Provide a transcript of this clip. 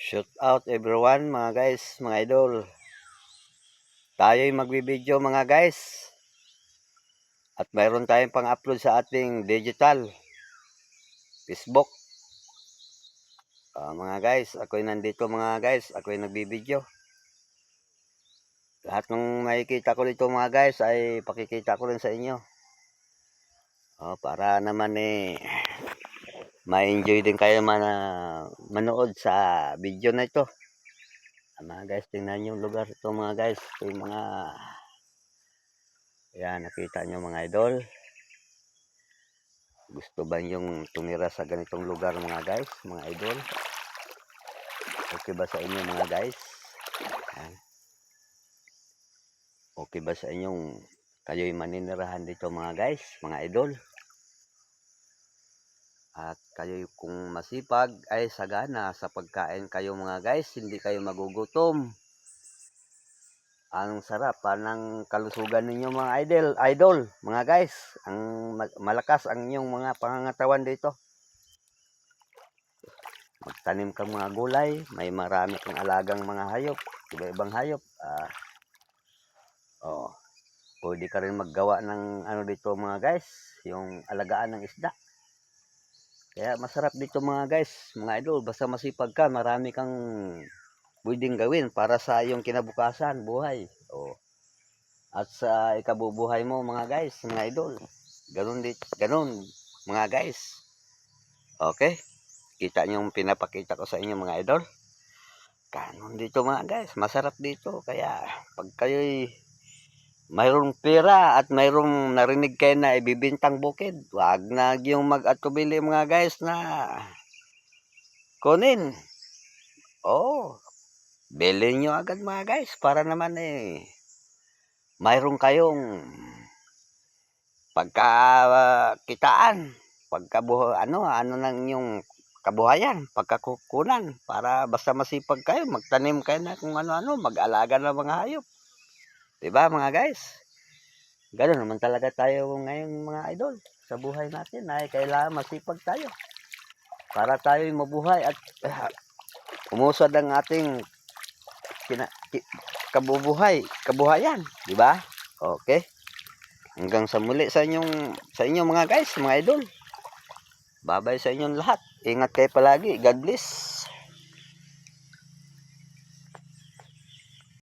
Shout out everyone mga guys, mga idol. Tayo'y magbibideo mga guys. At mayroon tayong pang-upload sa ating digital Facebook. Mga guys, ako'y nandito mga guys, ako'y nagbibideo. Lahat ng makikita ko dito mga guys ay pakikita ko rin sa inyo. Para naman ma-enjoy din kayo manood sa video na ito. Mga guys, tingnan yung lugar ito mga guys. Ito yung mga yan, nakita nyo mga idol. Gusto ba yung tumira sa ganitong lugar mga guys, mga idol? Okay ba sa inyo mga guys? Yan. Okay ba sa inyong kayo'y maninirahan dito mga guys, mga idol? At kayo kung masipag ay sagana sa pagkain kayo mga guys, hindi kayo magugutom. Ang sarap ng kalusugan ninyo mga idol, mga guys. Ang malakas ang inyong mga pangangatawan dito. Magtanim kang mga gulay, may marami kang alagang mga hayop, iba-ibang hayop. Pwede ka rin maggawa ng ano dito mga guys, yung alagaan ng isda. Kaya masarap dito mga guys, mga idol, basta masipag ka, marami kang pwedeng gawin para sa iyong kinabukasan, buhay. At sa ikabubuhay mo mga guys, mga idol. Ganun mga guys. Okay? Kita niyo yung pinapakita ko sa inyo mga idol. Ganun dito mga guys, masarap dito. Kaya pag kayo'y mayroong pera at mayroong narinig kayo na ibibintang bukid, wag na yung mag-atubili mga guys na kunin. Bilhin nyo agad mga guys para naman mayroong kayong pagkakitaan, ano nang yung kabuhayan, pagkakukunan, para basta masipag kayo, magtanim kayo na kung ano-ano, mag-alaga ng mga hayop. Diba mga guys? Ganoon naman talaga tayo ngayon mga idol. Sa buhay natin ay kailangan masipag tayo para tayo'y mabuhay at umusad ang ating kabuhayan, di ba? Okay? Hanggang sa muli sa inyo mga guys, mga idol. Bye-bye sa inyong lahat. Ingat kayo palagi. God bless.